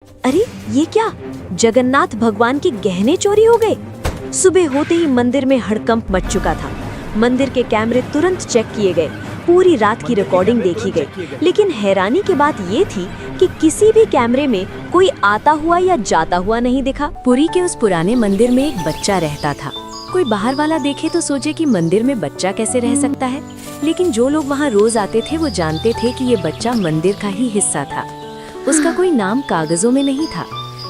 अरे ये क्या, जगन्नाथ भगवान के गहने चोरी हो गए। सुबह होते ही मंदिर में हड़कंप मच चुका था। मंदिर के कैमरे तुरंत चेक किए गए, पूरी रात की रिकॉर्डिंग देखी गई, लेकिन हैरानी की बात ये थी कि किसी भी कैमरे में कोई आता हुआ या जाता हुआ नहीं दिखा। पुरी के उस पुराने मंदिर में एक बच्चा रहता था। कोई बाहर वाला देखे तो सोचे कि मंदिर में बच्चा कैसे रह सकता है, लेकिन जो लोग वहाँ रोज आते थे वो जानते थे कि ये बच्चा मंदिर का ही हिस्सा था। उसका कोई नाम कागजों में नहीं था,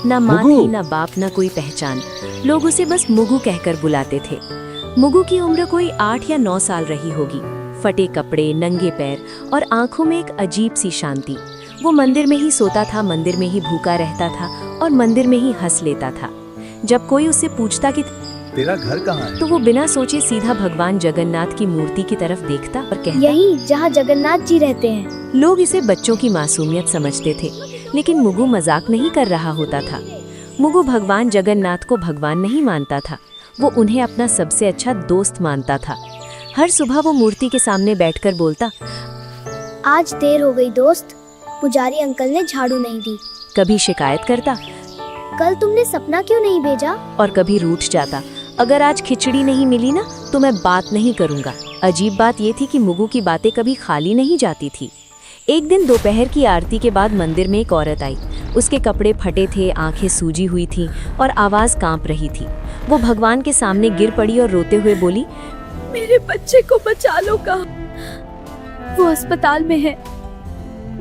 ना माँ थी, ना बाप, ना कोई पहचान। लोग उसे बस मुगु कहकर बुलाते थे। मुगु की उम्र कोई 8 या 9 साल रही होगी। फटे कपड़े, नंगे पैर और आंखों में एक अजीब सी शांति। वो मंदिर में ही सोता था, मंदिर में ही भूखा रहता था और मंदिर में ही हंस लेता था। जब कोई उससे पूछता कि तेरा घर कहाँ है, तो वो बिना सोचे सीधा भगवान जगन्नाथ की मूर्ति की तरफ देखता और कहता, यही जहाँ जगन्नाथ जी रहते हैं। लोग इसे बच्चों की मासूमियत समझते थे, लेकिन मुगु मजाक नहीं कर रहा होता था। मुगु भगवान जगन्नाथ को भगवान नहीं मानता था, वो उन्हें अपना सबसे अच्छा दोस्त मानता था। हर सुबह वो मूर्ति के सामने बैठकर बोलता, आज देर हो गई दोस्त, पुजारी अंकल ने झाड़ू नहीं दी। कभी शिकायत करता कल तुमने सपना क्यों नहीं भेजा? और कभी रूठ जाता, अगर आज खिचड़ी नहीं मिली ना तो मैं बात नहीं करूंगा। अजीब बात ये थी कि मुगु की बातें कभी खाली नहीं जाती थी। एक दिन दोपहर की आरती के बाद मंदिर में एक औरत आई। उसके कपड़े फटे थे, आंखें सूजी हुई थीं और आवाज कांप रही थी। वो भगवान के सामने गिर पड़ी और रोते हुए बोली, मेरे बच्चे को बचा लो। कहाँ? वो अस्पताल में है,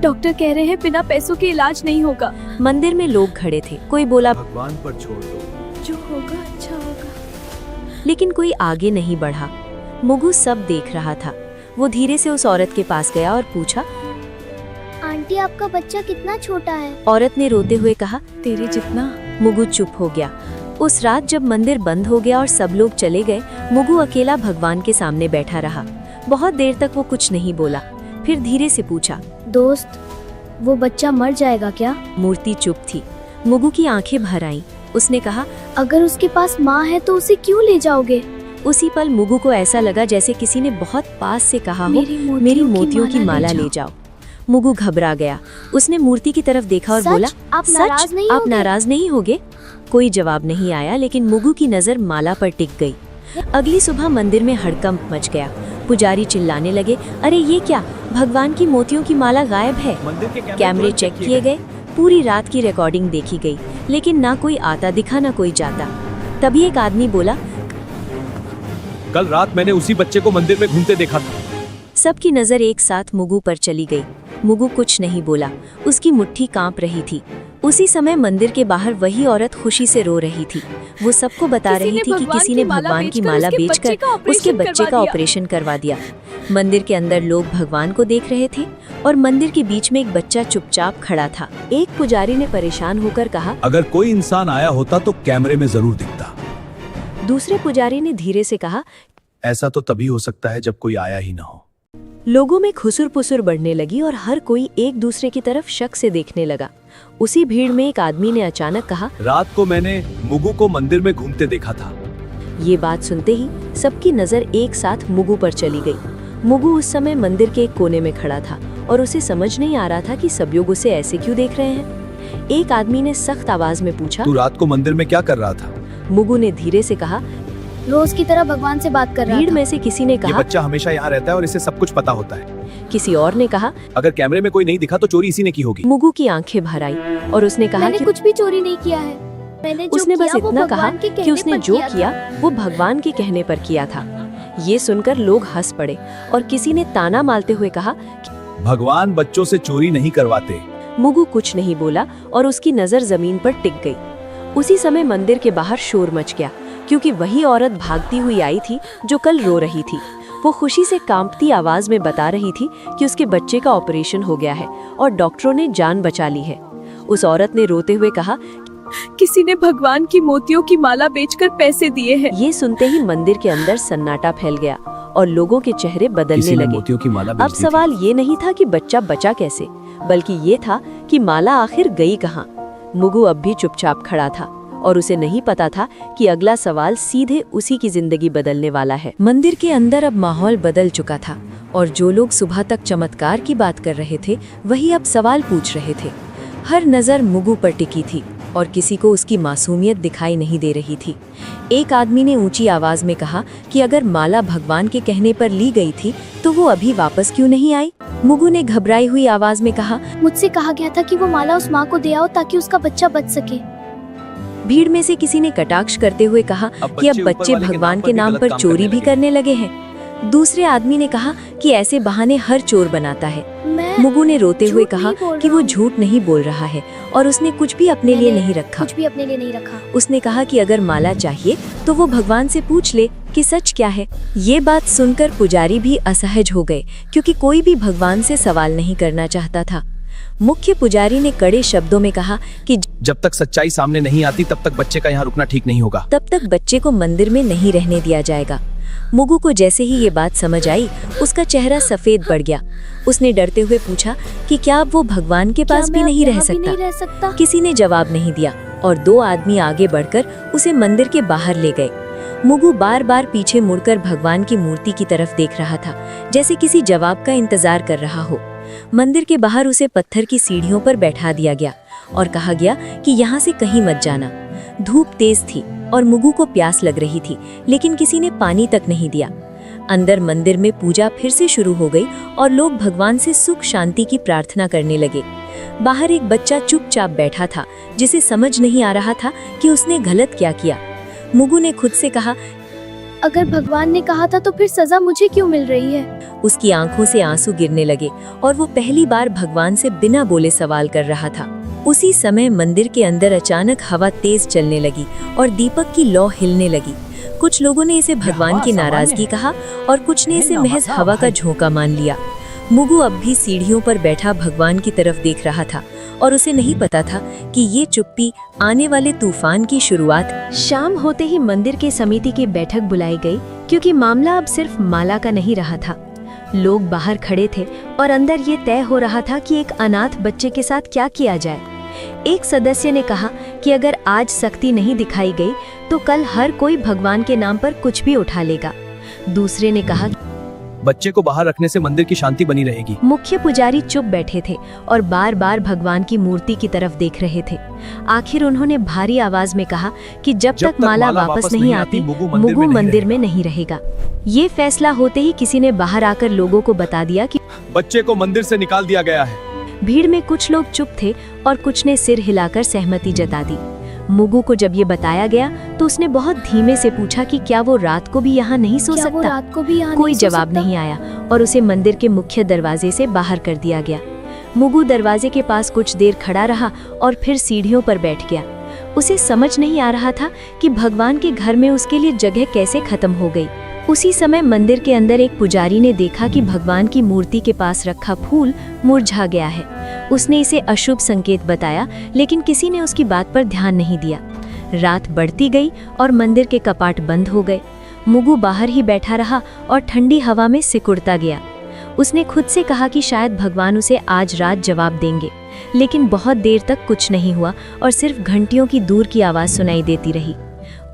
डॉक्टर कह रहे हैं बिना पैसों के इलाज नहीं होगा। मंदिर में लोग खड़े थे। कोई बोला, भगवान पर छोड़ दो, जो होगा अच्छा होगा। लेकिन कोई आगे नहीं बढ़ा। मुगु सब देख रहा था। वो धीरे से उस औरत के पास गया और पूछा, आंटी आपका बच्चा कितना छोटा है? औरत ने रोते हुए कहा, तेरे जितना। मुगु चुप हो गया। उस रात जब मंदिर बंद हो गया और सब लोग चले गए, मुगु अकेला भगवान के सामने बैठा रहा। बहुत देर तक वो कुछ नहीं बोला, फिर धीरे से पूछा, दोस्त, वो बच्चा मर जाएगा क्या? मूर्ति चुप थी। मुगु की आंखें भर आईं। उसने कहा, अगर उसके पास माँ है तो उसे क्यों ले जाओगे? उसी पल मुगु को ऐसा लगा जैसे किसी ने बहुत पास से कहा हो, मेरी मोतियों की माला ले जाओ। मुगु घबरा गया। उसने मूर्ति की तरफ देखा और सच? बोला, आप नाराज नहीं आप होगे? नाराज नहीं होगे? कोई जवाब नहीं आया, लेकिन मुगु की नजर माला पर टिक गई। अगली सुबह मंदिर में हड़कंप मच गया। पुजारी चिल्लाने लगे, अरे ये क्या, भगवान की मोतियों की माला गायब है। मंदिर के कैमरे चेक किए गए, पूरी रात की रिकॉर्डिंग देखी गई, लेकिन ना कोई आता दिखा ना कोई जाता। तभी एक आदमी बोला, कल रात मैंने उसी बच्चे को मंदिर में घूमते देखा था। सबकी नजर एक साथ मुगु पर चली गई। मुगु कुछ नहीं बोला, उसकी मुट्ठी कांप रही थी। उसी समय मंदिर के बाहर वही औरत खुशी से रो रही थी। वो सबको बता रही थी कि किसी ने भगवान की माला बेचकर उसके बच्चे का ऑपरेशन करवा दिया। मंदिर के अंदर लोग भगवान को देख रहे थे और मंदिर के बीच में एक बच्चा चुपचाप खड़ा था। एक पुजारी ने परेशान होकर कहा, अगर कोई इंसान आया होता तो कैमरे में जरूर दिखता। दूसरे पुजारी ने धीरे से कहा, ऐसा तो तभी हो सकता है जब कोई आया ही ना हो। लोगों में खुसुर पुसुर बढ़ने लगी और हर कोई एक दूसरे की तरफ शक से देखने लगा। उसी भीड़ में एक आदमी ने अचानक कहा, रात को मैंने मुगु को मंदिर में घूमते देखा था। ये बात सुनते ही सबकी नजर एक साथ मुगु पर चली गई। मुगु उस समय मंदिर के एक कोने में खड़ा था और उसे समझ नहीं आ रहा था कि सब लोग उसे ऐसे क्यों देख रहे हैं। एक आदमी ने सख्त आवाज में पूछा, तू रात को मंदिर में क्या कर रहा था? मुगु ने धीरे से कहा, रोज की तरह भगवान से बात कर रहा भीड़ था। में से किसी ने ये कहा। बच्चा हमेशा यहाँ रहता है और इसे सब कुछ पता होता है। किसी और ने कहा। अगर कैमरे में कोई नहीं दिखा तो चोरी इसी ने की होगी। मुगु की आंखें भर आई और उसने कहा मैंने कि कुछ भी चोरी नहीं किया है। मैंने जो उसने बस किया वो इतना कहा भगवान के कि कहने उसने पर जो था। किया वो भगवान के कहने पर किया था। ये सुनकर लोग हंस पड़े और किसी ने ताना मारते हुए कहा, भगवान बच्चों से चोरी नहीं करवाते। मुगु कुछ नहीं बोला और उसकी नजर जमीन पर टिक गई। उसी समय मंदिर के बाहर शोर मच गया, क्योंकि वही औरत भागती हुई आई थी जो कल रो रही थी। वो खुशी से कांपती आवाज में बता रही थी कि उसके बच्चे का ऑपरेशन हो गया है और डॉक्टरों ने जान बचा ली है। उस औरत ने रोते हुए कहा, किसी ने भगवान की मोतियों की माला बेचकर पैसे दिए हैं। ये सुनते ही मंदिर के अंदर सन्नाटा फैल गया और लोगों के चेहरे बदलने किसी ने लगे। मोतियों की माला अब बेच दी थी। सवाल ये नहीं था कि बच्चा बचा कैसे, बल्कि ये था कि माला आखिर गई कहाँ। मुगु अब भी चुपचाप खड़ा था और उसे नहीं पता था कि अगला सवाल सीधे उसी की जिंदगी बदलने वाला है। मंदिर के अंदर अब माहौल बदल चुका था और जो लोग सुबह तक चमत्कार की बात कर रहे थे वही अब सवाल पूछ रहे थे। हर नज़र मुगु पर टिकी थी और किसी को उसकी मासूमियत दिखाई नहीं दे रही थी। एक आदमी ने ऊंची आवाज में कहा कि अगर माला भगवान के कहने पर ली गई थी तो वो अभी वापस क्यों नहीं आई? मुगु ने घबराई हुई आवाज में कहा, मुझसे कहा गया था कि वो माला उस माँ को दे आओ ताकि उसका बच्चा बच सके। भीड़ में से किसी ने कटाक्ष करते हुए कहा कि अब बच्चे भगवान के नाम पर चोरी भी करने लगे हैं। दूसरे आदमी ने कहा कि ऐसे बहाने हर चोर बनाता है। मुगु ने रोते हुए कहा कि वो झूठ नहीं बोल रहा है और उसने कुछ भी अपने लिए नहीं रखा। उसने कहा कि अगर माला चाहिए तो वो भगवान से पूछ ले कि सच क्या है। ये बात सुनकर पुजारी भी असहज हो गए क्योंकि कोई भी भगवान से सवाल नहीं करना चाहता था। मुख्य पुजारी ने कड़े शब्दों में कहा कि जब तक सच्चाई सामने नहीं आती तब तक बच्चे का यहाँ रुकना ठीक नहीं होगा। तब तक बच्चे को मंदिर में नहीं रहने दिया जाएगा। मुगु को जैसे ही ये बात समझ आई, उसका चेहरा सफेद पड़ गया। उसने डरते हुए पूछा कि क्या अब वो भगवान के पास भी नहीं रह सकता? किसी ने जवाब नहीं दिया और दो आदमी आगे बढ़कर उसे मंदिर के बाहर ले गए। मुगु बार बार पीछे मुड़कर भगवान की मूर्ति की तरफ देख रहा था, जैसे किसी जवाब का इंतजार कर रहा हो। मंदिर के बाहर उसे पत्थर की सीढ़ियों पर बैठा दिया गया और कहा गया कि यहाँ से कहीं मत जाना। धूप तेज थी और मुगु को प्यास लग रही थी, लेकिन किसी ने पानी तक नहीं दिया। अंदर मंदिर में पूजा फिर से शुरू हो गई और लोग भगवान से सुख शांति की प्रार्थना करने लगे। बाहर एक बच्चा चुपचाप बैठा था, जिसे समझ नहीं आ रहा था कि उसने गलत क्या किया। मुगु ने खुद से कहा, अगर भगवान ने कहा था तो फिर सजा मुझे क्यों मिल रही है? उसकी आंखों से आंसू गिरने लगे और वो पहली बार भगवान से बिना बोले सवाल कर रहा था। उसी समय मंदिर के अंदर अचानक हवा तेज चलने लगी और दीपक की लौ हिलने लगी। कुछ लोगों ने इसे भगवान की नाराजगी कहा और कुछ ने इसे महज हवा का झोंका मान लिया। मुगु अब भी सीढ़ियों पर बैठा भगवान की तरफ देख रहा था और उसे नहीं पता था कि ये चुप्पी आने वाले तूफान की शुरुआत। शाम होते ही मंदिर के समिति की बैठक बुलाई गई क्योंकि मामला अब सिर्फ माला का नहीं रहा था। लोग बाहर खड़े थे और अंदर ये तय हो रहा था कि एक अनाथ बच्चे के साथ क्या किया जाए। एक सदस्य ने कहा कि अगर आज सख्ती नहीं दिखाई गई तो कल हर कोई भगवान के नाम पर कुछ भी उठा लेगा। दूसरे ने कहा, बच्चे को बाहर रखने से मंदिर की शांति बनी रहेगी। मुख्य पुजारी चुप बैठे थे और बार बार भगवान की मूर्ति की तरफ देख रहे थे। आखिर उन्होंने भारी आवाज में कहा कि जब तक माला वापस नहीं आती, मुगु मंदिर में नहीं रहेगा। ये फैसला होते ही किसी ने बाहर आकर लोगों को बता दिया कि बच्चे को मंदिर से निकाल दिया गया है। भीड़ में कुछ लोग चुप थे और कुछ ने सिर हिलाकर सहमति जता दी। मुगु को जब ये बताया गया तो उसने बहुत धीमे से पूछा कि क्या वो रात को भी यहाँ नहीं सो सकता? कोई जवाब नहीं आया और उसे मंदिर के मुख्य दरवाजे से बाहर कर दिया गया। मुगु दरवाजे के पास कुछ देर खड़ा रहा और फिर सीढ़ियों पर बैठ गया। उसे समझ नहीं आ रहा था कि भगवान के घर में उसके लिए जगह कैसे खत्म हो गई। उसी समय मंदिर के अंदर एक पुजारी ने देखा कि भगवान की मूर्ति के पास रखा फूल मुरझा गया है। उसने इसे अशुभ संकेत बताया, लेकिन किसी ने उसकी बात पर ध्यान नहीं दिया। रात बढ़ती गई और मंदिर के कपाट बंद हो गए। मुगु बाहर ही बैठा रहा और ठंडी हवा में सिकुड़ता गया। उसने खुद से कहा कि शायद भगवान उसे आज रात जवाब देंगे, लेकिन बहुत देर तक कुछ नहीं हुआ और सिर्फ घंटियों की दूर की आवाज सुनाई देती रही।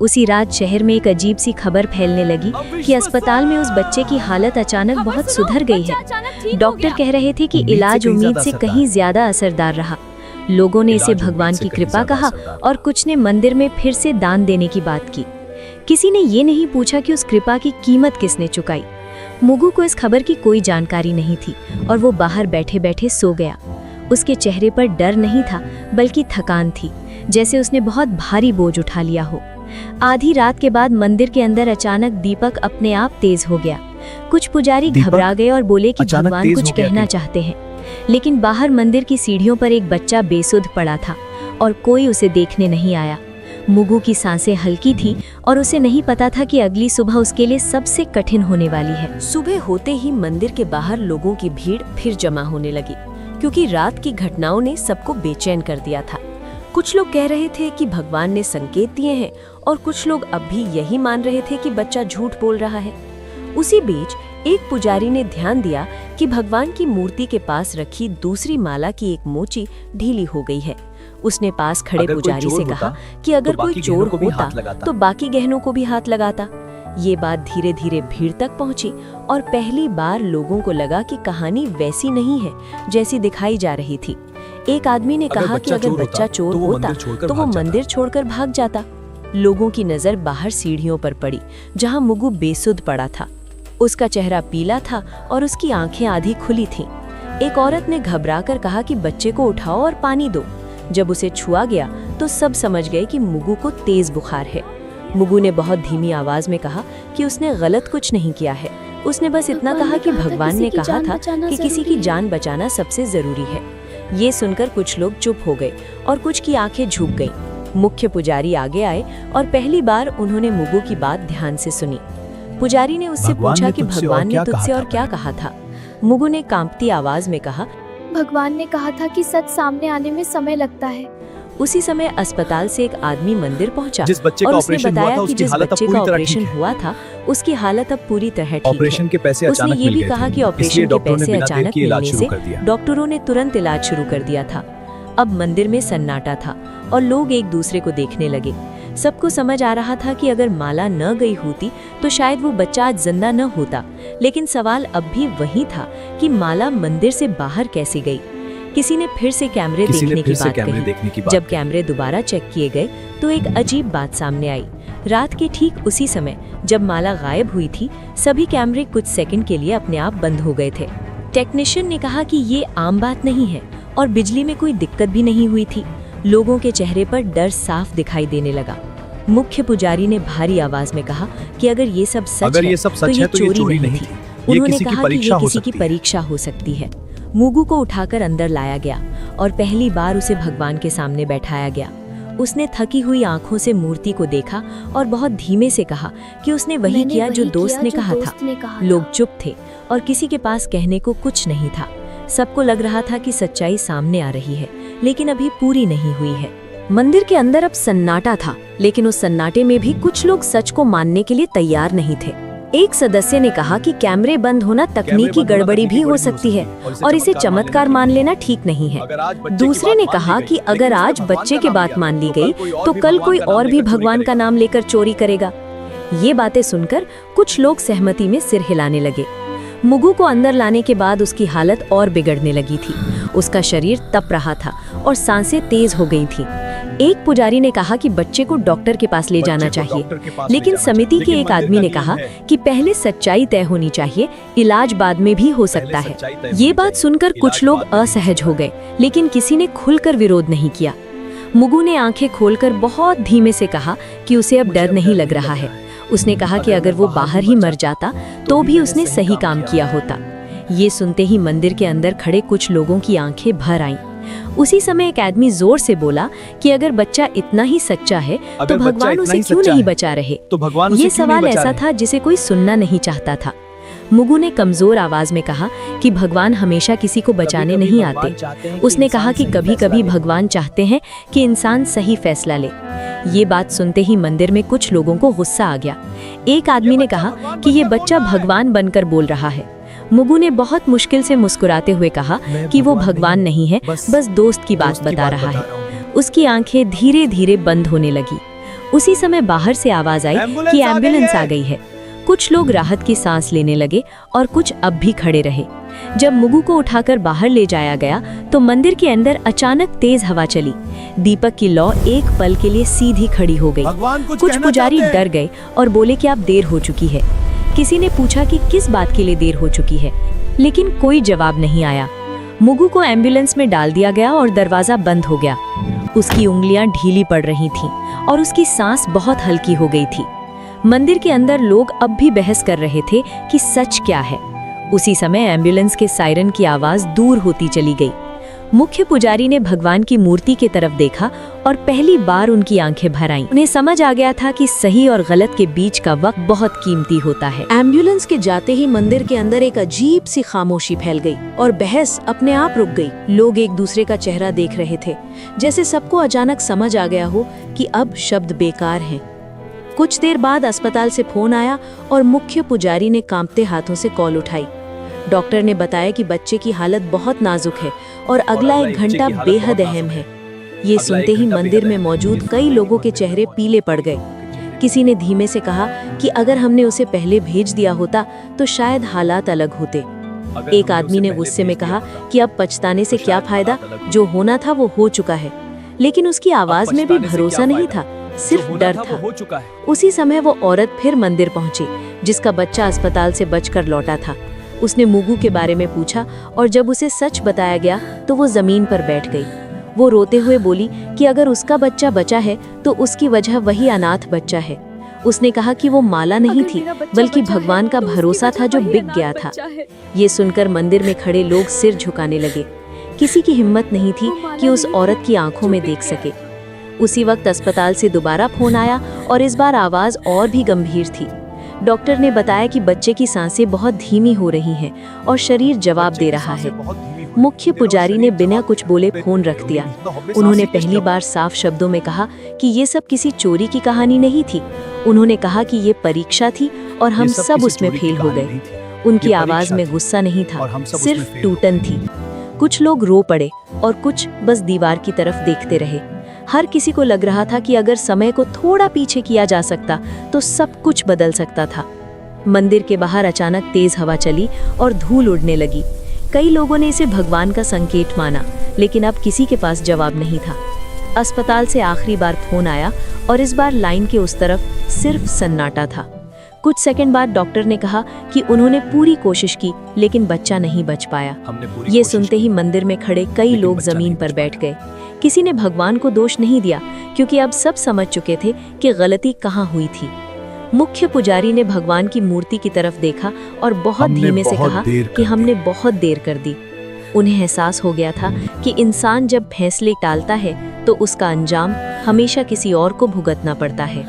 उसी रात शहर में एक अजीब सी खबर फैलने लगी कि अस्पताल में उस बच्चे की हालत अचानक बहुत सुधर गई है। डॉक्टर कह रहे थे कि इलाज उम्मीद से कहीं ज्यादा असरदार रहा। लोगों ने इसे भगवान की कृपा कहा और कुछ ने मंदिर में फिर से दान देने की बात की। किसी ने ये नहीं पूछा कि उस कृपा की कीमत किसने चुकाई। मुगु को इस खबर की कोई जानकारी नहीं थी और वो बाहर बैठे बैठे सो गया। उसके चेहरे पर डर नहीं था बल्कि थकान थी, जैसे उसने बहुत भारी बोझ उठा लिया हो। आधी रात के बाद मंदिर के अंदर अचानक दीपक अपने आप तेज हो गया। कुछ पुजारी घबरा गए और बोले कि भगवान कुछ कहना चाहते हैं, लेकिन बाहर मंदिर की सीढ़ियों पर एक बच्चा बेसुध पड़ा था और कोई उसे देखने नहीं आया। मुगु की सांसें हल्की थी और उसे नहीं पता था कि अगली सुबह उसके लिए सबसे कठिन होने वाली है। सुबह होते ही मंदिर के बाहर लोगों की भीड़ फिर जमा होने लगी, क्योंकि रात की घटनाओं ने सबको बेचैन कर दिया था। कुछ लोग कह रहे थे कि भगवान ने संकेत दिए हैं और कुछ लोग अब भी यही मान रहे थे कि बच्चा झूठ बोल रहा है। उसी बीच एक पुजारी ने ध्यान दिया कि भगवान की मूर्ति के पास रखी दूसरी माला की एक मोची ढीली हो गई है। उसने पास खड़े पुजारी से कहा कि अगर कोई चोर होता तो बाकी गहनों को भी हाथ लगाता। ये बात धीरे धीरे भीड़ तक पहुंची और पहली बार लोगों को लगा कि कहानी वैसी नहीं है जैसी दिखाई जा रही थी। एक आदमी ने कहा कि अगर बच्चा चोर होता तो वो मंदिर छोड़कर भाग जाता। लोगों की नजर बाहर सीढ़ियों पर पड़ी जहां मुगु बेसुध पड़ा था। उसका चेहरा पीला था और उसकी आंखें आधी खुली थीं। एक औरत ने घबराकर कहा कि बच्चे को उठाओ और पानी दो। जब उसे छुआ गया तो सब समझ गए कि मुगु को तेज बुखार है। मुगु ने बहुत धीमी आवाज में कहा कि उसने गलत कुछ नहीं किया है। उसने बस इतना कहा कि भगवान ने कहा था कि किसी की जान बचाना सबसे जरूरी है। ये सुनकर कुछ लोग चुप हो गए और कुछ की आंखें झुक गईं। मुख्य पुजारी आगे आए और पहली बार उन्होंने मुगु की बात ध्यान से सुनी। पुजारी ने उससे पूछा कि भगवान ने तुझसे और क्या कहा था। मुगु ने कांपती आवाज में कहा, भगवान ने कहा था कि सच सामने आने में समय लगता है। उसी समय अस्पताल से एक आदमी मंदिर पहुंचा जिस बच्चे और का उसने ऑपरेशन बताया हुआ था, कि उसकी जिस हालत अब बच्चे पूरी का तरह ऑपरेशन ठीक है। हुआ था उसकी हालत अब पूरी तरह ठीक ऑपरेशन है। के पैसे उसने अचानक ये मिल भी गए कहा थे, कि ऑपरेशन इसलिए के डॉक्टरों ने पैसे बिना देर अचानक किए इलाज मिलने शुरू से कर दिया। डॉक्टरों ने तुरंत इलाज शुरू कर दिया था। अब मंदिर में सन्नाटा था और लोग एक दूसरे को देखने लगे। सबको समझ आ रहा था कि अगर माला न गई होती तो शायद वो बच्चा आज जिंदा न होता। लेकिन सवाल अब भी वही था कि माला मंदिर से बाहर कैसे गई। किसी ने फिर से कैमरे देखने की बात कही। जब कैमरे दोबारा चेक किए गए तो एक अजीब बात सामने आई। रात के ठीक उसी समय जब माला गायब हुई थी, सभी कैमरे कुछ सेकंड के लिए अपने आप बंद हो गए थे। टेक्नीशियन ने कहा कि ये आम बात नहीं है और बिजली में कोई दिक्कत भी नहीं हुई थी। लोगों के चेहरे पर डर साफ दिखाई देने लगा। मुख्य पुजारी ने भारी आवाज में कहा कि अगर ये सब सच है तो ये चोरी नहीं थी। उन्होंने कहा कि ये किसी की परीक्षा हो सकती है। मुगु को उठाकर अंदर लाया गया और पहली बार उसे भगवान के सामने बैठाया गया। उसने थकी हुई आंखों से मूर्ति को देखा और बहुत धीमे से कहा कि उसने वही किया जो दोस्त ने कहा था। लोग चुप थे और किसी के पास कहने को कुछ नहीं था। सबको लग रहा था कि सच्चाई सामने आ रही है, लेकिन अभी पूरी नहीं हुई है। मंदिर के अंदर अब सन्नाटा था, लेकिन उस सन्नाटे में भी कुछ लोग सच को मानने के लिए तैयार नहीं थे। एक सदस्य ने कहा कि कैमरे बंद होना तकनीकी गड़बड़ी भी हो सकती है और इसे चमत्कार मान लेना ठीक नहीं है। दूसरे ने कहा कि अगर आज बच्चे की बात मान ली गई तो कल कोई और भी भगवान का नाम लेकर चोरी करेगा। ये बातें सुनकर कुछ लोग सहमति में सिर हिलाने लगे। मुगु को अंदर लाने के बाद उसकी हालत और बिगड़ने लगी थी। उसका शरीर तप रहा था और सांसें तेज हो गई थी। एक पुजारी ने कहा कि बच्चे को डॉक्टर के पास ले जाना चाहिए, लेकिन समिति के एक आदमी ने कहा कि पहले सच्चाई तय होनी चाहिए, इलाज बाद में भी हो सकता है। ये बात सुनकर कुछ लोग असहज हो गए, लेकिन किसी ने खुलकर विरोध नहीं किया। मुगु ने आंखें खोलकर बहुत धीमे से कहा कि उसे अब डर नहीं लग रहा है। उसने कहा कि अगर वो बाहर ही मर जाता तो भी उसने सही काम किया होता। ये सुनते ही मंदिर के अंदर खड़े कुछ लोगों की आंखें भर आईं। उसी समय एक आदमी जोर से बोला कि अगर बच्चा इतना ही सच्चा है तो भगवान उसे क्यों नहीं बचा रहे। ये सवाल ऐसा था जिसे कोई सुनना नहीं चाहता था। मुगु ने कमजोर आवाज में कहा कि भगवान हमेशा किसी को बचाने नहीं आते। उसने कहा कि कभी-कभी भगवान चाहते हैं कि इंसान सही फैसला ले। ये बात सुनते ही मंदिर में कुछ लोगों को गुस्सा आ गया। एक आदमी ने कहा कि ये बच्चा भगवान बनकर बोल रहा है। मुगु ने बहुत मुश्किल से मुस्कुराते हुए कहा कि वो भगवान नहीं है, बस दोस्त की बात बता रहा है। उसकी आंखें धीरे धीरे बंद होने लगी। उसी समय बाहर से आवाज आई कि एम्बुलेंस आ गई है। कुछ लोग राहत की सांस लेने लगे और कुछ अब भी खड़े रहे। जब मुगु को उठाकर बाहर ले जाया गया तो मंदिर के अंदर अचानक तेज हवा चली। दीपक की लौ एक पल के लिए सीधी खड़ी हो गई। कुछ पुजारी डर गए और बोले कि अब देर हो चुकी है। किसी ने पूछा कि किस बात के लिए देर हो चुकी है, लेकिन कोई जवाब नहीं आया। मुगु को एम्बुलेंस में डाल दिया गया और दरवाजा बंद हो गया। उसकी उंगलियां ढीली पड़ रही थीं और उसकी सांस बहुत हल्की हो गई थी। मंदिर के अंदर लोग अब भी बहस कर रहे थे कि सच क्या है। उसी समय एम्बुलेंस के सायरन की आवाज दूर होती चली गई। मुख्य पुजारी ने भगवान की मूर्ति की तरफ देखा और पहली बार उनकी आंखें भर आईं। उन्हें समझ आ गया था कि सही और गलत के बीच का वक्त बहुत कीमती होता है। एम्बुलेंस के जाते ही मंदिर के अंदर एक अजीब सी खामोशी फैल गई और बहस अपने आप रुक गई। लोग एक दूसरे का चेहरा देख रहे थे, जैसे सबको अचानक समझ आ गया हो कि अब शब्द बेकार हैं। कुछ देर बाद अस्पताल से फोन आया और मुख्य पुजारी ने कांपते हाथों से कॉल उठाई। डॉक्टर ने बताया कि बच्चे की हालत बहुत नाजुक है और अगला 1 घंटा बेहद अहम है। ये सुनते ही मंदिर में मौजूद कई लोगों के चेहरे पीले पड़ गए। किसी ने धीमे से कहा कि अगर हमने उसे पहले भेज दिया होता तो शायद हालात अलग होते। एक आदमी ने गुस्से में कहा कि अब पछताने से क्या फायदा, जो होना था वो हो चुका है। लेकिन उसकी आवाज में भी भरोसा नहीं था, सिर्फ डर था। हो चुका है। उसी समय वो औरत फिर मंदिर पहुंची, जिसका बच्चा अस्पताल से बचकर लौटा था। उसने मुगु के बारे में पूछा और जब उसे सच बताया गया तो वो जमीन पर बैठ गई। वो रोते हुए बोली कि अगर उसका बच्चा बचा है तो उसकी वजह वही अनाथ बच्चा है। उसने कहा कि वो माला नहीं थी, बल्कि भगवान का भरोसा था जो बिक गया था। ये सुनकर मंदिर में खड़े लोग सिर झुकाने लगे। किसी की हिम्मत नहीं थी कि उस औरत की आंखों में देख सके। उसी वक्त अस्पताल से दोबारा फोन आया और इस बार आवाज और भी गंभीर थी। डॉक्टर ने बताया कि बच्चे की सांसें बहुत धीमी हो रही हैं और शरीर जवाब दे रहा है। मुख्य पुजारी ने बिना कुछ बोले फोन रख दिया। उन्होंने पहली बार साफ शब्दों में कहा कि ये सब किसी चोरी की कहानी नहीं थी। उन्होंने कहा कि ये परीक्षा थी और हम सब उसमें फेल हो गए। उनकी आवाज में गुस्सा नहीं था, सिर्फ टूटन थी। कुछ लोग रो पड़े और कुछ बस दीवार की तरफ देखते रहे। हर किसी को लग रहा था कि अगर समय को थोड़ा पीछे किया जा सकता तो सब कुछ बदल सकता था। मंदिर के बाहर अचानक तेज हवा चली और धूल उड़ने लगी। कई लोगों ने इसे भगवान का संकेत माना, लेकिन अब किसी के पास जवाब नहीं था। अस्पताल से आखिरी बार फोन आया और इस बार लाइन के उस तरफ सिर्फ सन्नाटा था। कुछ सेकंड बाद डॉक्टर ने कहा कि उन्होंने पूरी कोशिश की, लेकिन बच्चा नहीं बच पाया। ये सुनते ही मंदिर में खड़े कई लोग जमीन पर बैठ गए। किसी ने भगवान को दोष नहीं दिया, क्योंकि अब सब समझ चुके थे कि गलती कहाँ हुई थी। मुख्य पुजारी ने भगवान की मूर्ति की तरफ देखा और बहुत धीमे से कहा कि हमने बहुत देर कर दी। उन्हें एहसास हो गया था कि इंसान जब फैसले टालता है तो उसका अंजाम हमेशा किसी और को भुगतना पड़ता है।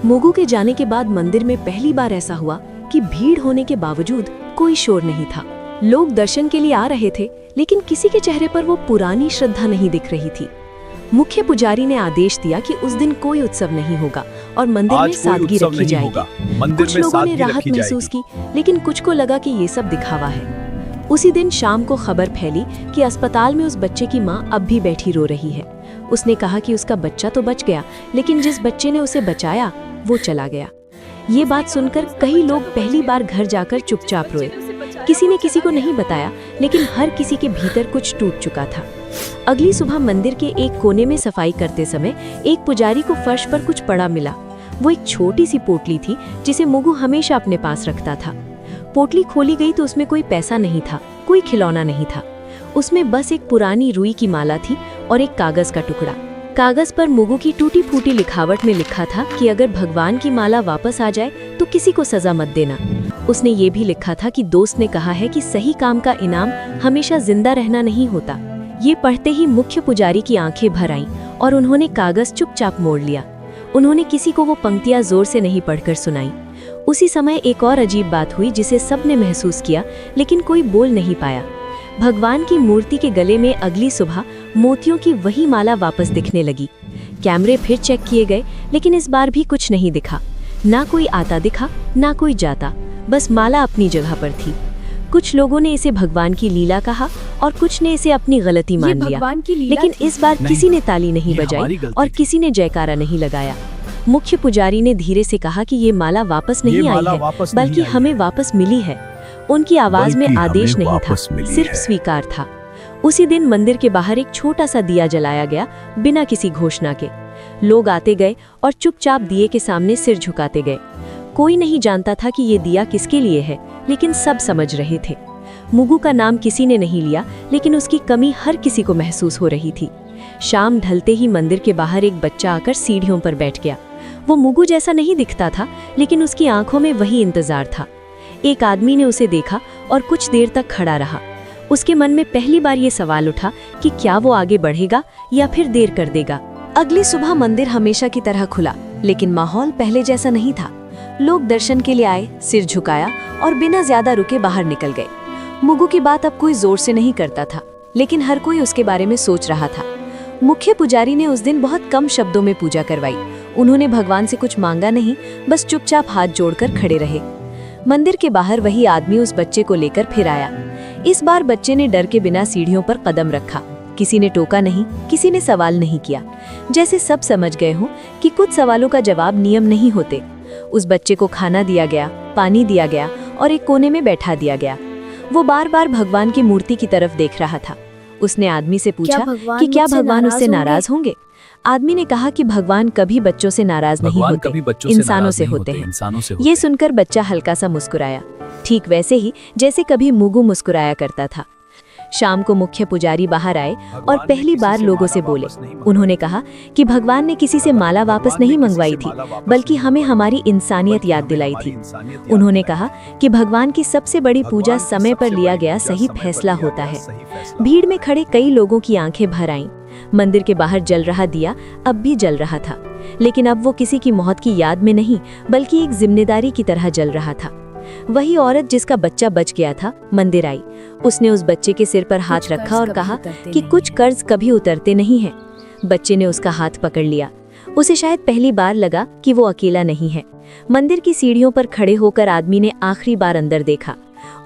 मुगु के जाने के बाद मंदिर में पहली बार ऐसा हुआ कि भीड़ होने के बावजूद कोई शोर नहीं था। लोग दर्शन के लिए आ रहे थे, लेकिन किसी के चेहरे पर वो पुरानी श्रद्धा नहीं दिख रही थी। मुख्य पुजारी ने आदेश दिया कि उस दिन कोई उत्सव नहीं होगा और मंदिर में सादगी रखी जाएगी। कुछ लोगों ने राहत महसूस की, लेकिन कुछ को लगा कि ये सब दिखावा है। उसी दिन शाम को खबर फैली कि अस्पताल में उस बच्चे की मां अब भी बैठी रो रही है। उसने कहा कि उसका बच्चा तो बच गया, लेकिन जिस बच्चे ने उसे बचाया वो चला गया। ये बात सुनकर कई लोग पहली बार घर जाकर चुपचाप रोए। किसी ने किसी को नहीं बताया, लेकिन हर किसी के भीतर कुछ टूट चुका था। अगली सुबह मंदिर के एक कोने में सफाई करते समय एक पुजारी को फर्श पर कुछ पड़ा मिला। वो एक छोटी सी पोटली थी जिसे मुगु हमेशा अपने पास रखता था। पोटली खोली गई तो उसमें कोई पैसा नहीं था, कोई खिलौना नहीं था। उसमें बस एक पुरानी रुई की माला थी और एक कागज का टुकड़ा। कागज पर मुगु की टूटी फूटी लिखावट में लिखा था कि अगर भगवान की माला वापस आ जाए तो किसी को सजा मत देना। उसने ये भी लिखा था कि दोस्त ने कहा है कि सही काम का इनाम हमेशा जिंदा रहना नहीं होता। ये पढ़ते ही मुख्य पुजारी की आंखें भर आईं और उन्होंने कागज चुपचाप मोड़ लिया। उन्होंने किसी को वो पंक्तियां जोर से नहीं पढ़कर सुनाई। उसी समय एक और अजीब बात हुई जिसे सबने महसूस किया, लेकिन कोई बोल नहीं पाया। भगवान की मूर्ति के गले में अगली सुबह मोतियों की वही माला वापस दिखने लगी। कैमरे फिर चेक किए गए, लेकिन इस बार भी कुछ नहीं दिखा। ना कोई आता दिखा, ना कोई जाता, बस माला अपनी जगह पर थी। कुछ लोगों ने इसे भगवान की लीला कहा और कुछ ने इसे अपनी गलती मान लिया, लेकिन इस बार किसी ने ताली नहीं बजाई और किसी ने जयकारा नहीं लगाया। मुख्य पुजारी ने धीरे से कहा कि ये माला वापस नहीं आई है, बल्कि हमें वापस मिली है। उनकी आवाज में आदेश नहीं था, सिर्फ स्वीकार था। उसी दिन मंदिर के बाहर एक छोटा सा दिया जलाया गया, बिना किसी घोषणा के। लोग आते गए और चुपचाप दिए के सामने सिर झुकाते गए। कोई नहीं जानता था कि ये दिया किसके लिए है, लेकिन सब समझ रहे थे। मुगु का नाम किसी ने नहीं लिया, लेकिन उसकी कमी हर किसी को महसूस हो रही थी। शाम ढलते ही मंदिर के बाहर एक बच्चा आकर सीढ़ियों पर बैठ गया। वो मुगु जैसा नहीं दिखता था, लेकिन उसकी आंखों में वही इंतजार था। एक आदमी ने उसे देखा और कुछ देर तक खड़ा रहा। उसके मन में पहली बार ये सवाल उठा कि क्या वो आगे बढ़ेगा या फिर देर कर देगा। अगली सुबह मंदिर हमेशा की तरह खुला, लेकिन माहौल पहले जैसा नहीं था। लोग दर्शन के लिए आए, सिर झुकाया और बिना ज्यादा रुके बाहर निकल गए। मुगु की बात अब कोई जोर से नहीं करता था, लेकिन हर कोई उसके बारे में सोच रहा था। मुख्य पुजारी ने उस दिन बहुत कम शब्दों में पूजा करवाई। उन्होंने भगवान से कुछ मांगा नहीं, बस चुपचाप हाथ जोड़कर खड़े रहे। मंदिर के बाहर वही आदमी उस बच्चे को लेकर फिर आया। इस बार बच्चे ने डर के बिना सीढ़ियों पर कदम रखा। किसी ने टोका नहीं, किसी ने सवाल नहीं किया। जैसे सब समझ गए हों कि कुछ सवालों का जवाब नियम नहीं होते। उस बच्चे को खाना दिया गया, पानी दिया गया और एक कोने में बैठा दिया गया। वो बार बार भगवान की मूर्ति की तरफ देख रहा था। उसने आदमी से पूछा कि क्या मुझसे भगवान उससे नाराज नाराज होंगे। आदमी ने कहा कि भगवान कभी बच्चों से नाराज नहीं भगवान होते, कभी बच्चों इंसानों से होते हैं। ये सुनकर बच्चा हल्का सा मुस्कुराया, ठीक वैसे ही जैसे कभी मुगु मुस्कुराया करता था। शाम को मुख्य पुजारी बाहर आए और पहली बार लोगों से बोले। उन्होंने कहा कि भगवान ने किसी से माला वापस नहीं मंगवाई थी, बल्कि हमें हमारी इंसानियत याद दिलाई थी। उन्होंने कहा कि भगवान की सबसे बड़ी पूजा समय पर लिया गया सही फैसला होता है। भीड़ में खड़े कई लोगों की आंखें भर आईं। मंदिर के बाहर जल रहा दिया अब भी जल रहा था, लेकिन अब वो किसी की मौत की याद में नहीं, बल्कि एक जिम्मेदारी की तरह जल रहा था। वही औरत जिसका बच्चा बच गया था मंदिर आई। उसने उस बच्चे के सिर पर हाथ रखा और कहा कि कुछ कर्ज कभी उतरते नहीं हैं। बच्चे ने उसका हाथ पकड़ लिया। उसे शायद पहली बार लगा कि वो अकेला नहीं है। मंदिर की सीढ़ियों पर खड़े होकर आदमी ने आखिरी बार अंदर देखा।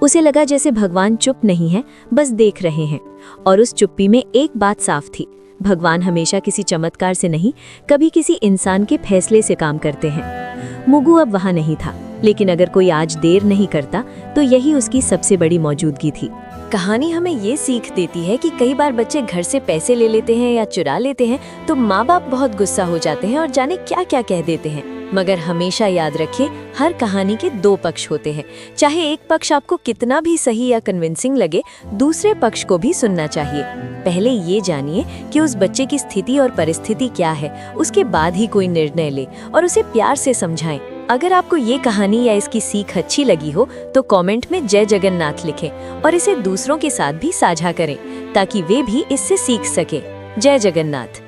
उसे लगा जैसे भगवान चुप नहीं है, बस देख रहे हैं। और उस चुप्पी में एक बात साफ थी, भगवान हमेशा किसी चमत्कार से नहीं, कभी किसी इंसान के फैसले से काम करते हैं। मुगु अब वहां नहीं था, लेकिन अगर कोई आज देर नहीं करता तो यही उसकी सबसे बड़ी मौजूदगी थी। कहानी हमें ये सीख देती है कि कई बार बच्चे घर से पैसे ले लेते हैं या चुरा लेते हैं तो माँ बाप बहुत गुस्सा हो जाते हैं और जाने क्या क्या कह देते हैं। मगर हमेशा याद रखिए, हर कहानी के दो पक्ष होते हैं। चाहे एक पक्ष आपको कितना भी सही या कन्विंसिंग लगे, दूसरे पक्ष को भी सुनना चाहिए। पहले ये जानिए कि उस बच्चे की स्थिति और परिस्थिति क्या है, उसके बाद ही कोई निर्णय ले और उसे प्यार से समझाएं। अगर आपको ये कहानी या इसकी सीख अच्छी लगी हो तो कमेंट में जय जगन्नाथ लिखें और इसे दूसरों के साथ भी साझा करें ताकि वे भी इससे सीख सके। जय जगन्नाथ।